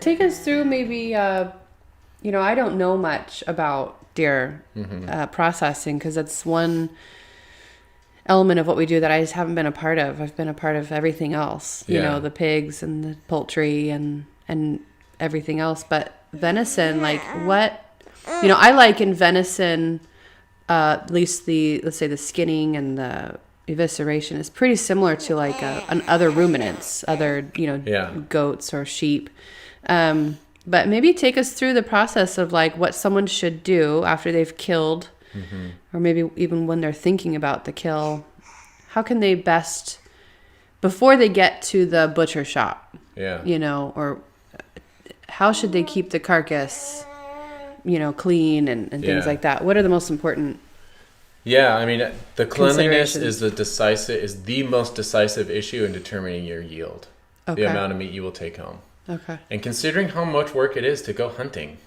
take us through maybe, I don't know much about deer processing because that's one element of what we do that I just haven't been a part of. I've been a part of everything else, the pigs and the poultry and everything else. But venison, like what, I like in venison, at least let's say the skinning and the evisceration is pretty similar to like other ruminants, goats or sheep. But maybe take us through the process of like what someone should do after they've killed, or maybe even when they're thinking about the kill. How can they best, before they get to the butcher shop, or how should they keep the carcass, clean and things like that? What are the most important? Yeah, I mean, the cleanliness is the most decisive issue in determining your yield, the amount of meat you will take home. Okay. And considering how much work it is to go hunting,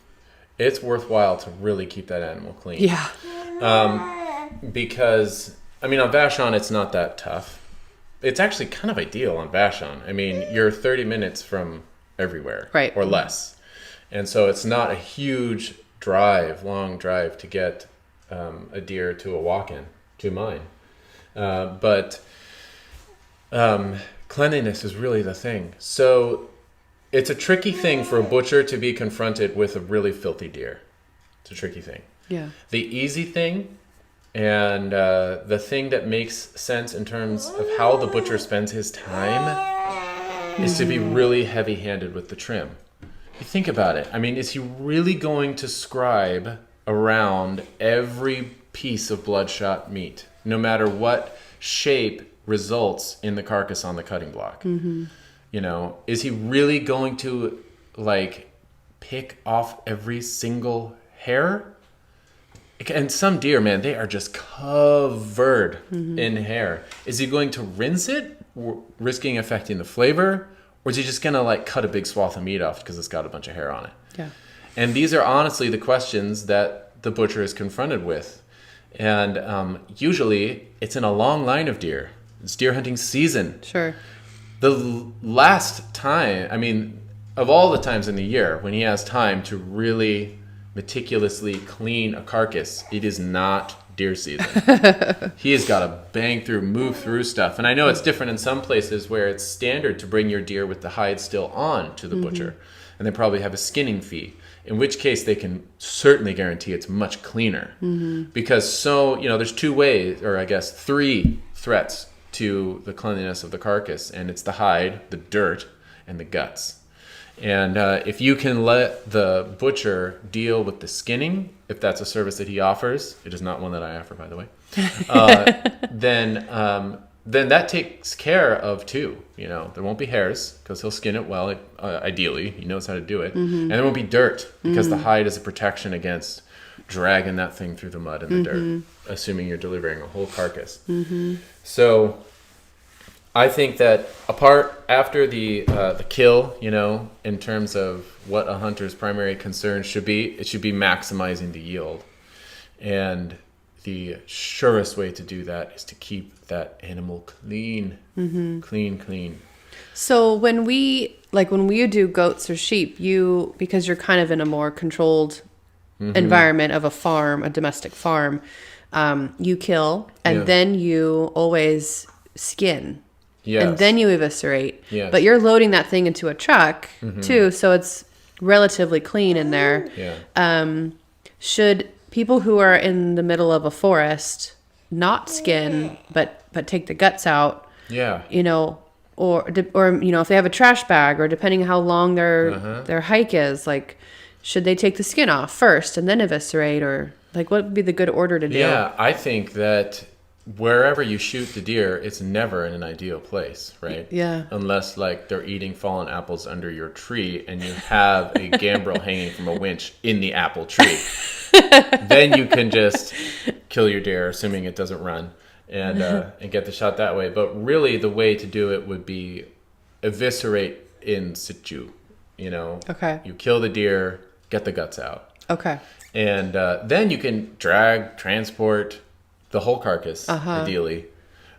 it's worthwhile to really keep that animal clean. Yeah. Because, I mean, on Vashon, it's not that tough. It's actually kind of ideal on Vashon. I mean, you're 30 minutes from everywhere. Right. Or less. And so it's not a huge long drive to get a deer to a walk-in, to mine. But cleanliness is really the thing. So it's a tricky thing for a butcher to be confronted with a really filthy deer. It's a tricky thing. Yeah. The easy thing and the thing that makes sense in terms of how the butcher spends his time is to be really heavy-handed with the trim. You think about it. I mean, is he really going to scribe around every piece of bloodshot meat, no matter what shape results in the carcass on the cutting block? Is he really going to pick off every single hair? And some deer, man, they are just covered in hair. Is he going to rinse it, risking affecting the flavor? Or is he just going to cut a big swath of meat off because it's got a bunch of hair on it? Yeah. And these are honestly the questions that the butcher is confronted with. And usually it's in a long line of deer. It's deer hunting season. Sure. The last time, I mean, of all the times in the year when he has time to really meticulously clean a carcass, it is not deer season. He has got to bang through, move through stuff. And I know it's different in some places where it's standard to bring your deer with the hide still on to the butcher. And they probably have a skinning fee, in which case they can certainly guarantee it's much cleaner. Because there's two ways, or I guess three threats to the cleanliness of the carcass. And it's the hide, the dirt, and the guts. And if you can let the butcher deal with the if that's a service that he offers, it is not one that I offer, by the way, then that takes care of two. There won't be hairs because he'll skin it well, ideally. He knows how to do it. And there won't be dirt because the hide is a protection against dragging that thing through the mud and the dirt, assuming you're delivering a whole carcass. So I think that after the kill, in terms of what a hunter's primary concern should be, it should be maximizing the yield. And the surest way to do that is to keep that animal clean, clean. So when we do goats or sheep, because you're kind of in a more controlled environment of a domestic farm, you kill and then you always skin. Yes. And then you eviscerate. Yes. But you're loading that thing into a truck too, so it's relatively clean in there. Yeah. Should people who are in the middle of a forest not skin but take the guts out? Yeah. Or if they have a trash bag, or depending on how long their hike is, should they take the skin off first and then eviscerate, or what would be the good order to do? Yeah, I think that wherever you shoot the deer, it's never in an ideal place, right? Yeah. Unless they're eating fallen apples under your tree and you have a gambrel hanging from a winch in the apple tree. Then you can just kill your deer, assuming it doesn't run, and get the shot that way. But really the way to do it would be eviscerate in situ. Okay. You kill the deer, get the guts out. Okay. And then you can transport the whole carcass, ideally,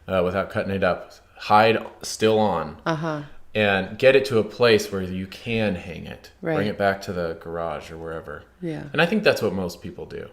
without cutting it up. Hide still on. and get it to a place where you can hang it. Right. Bring it back to the garage or wherever. Yeah. And I think that's what most people do.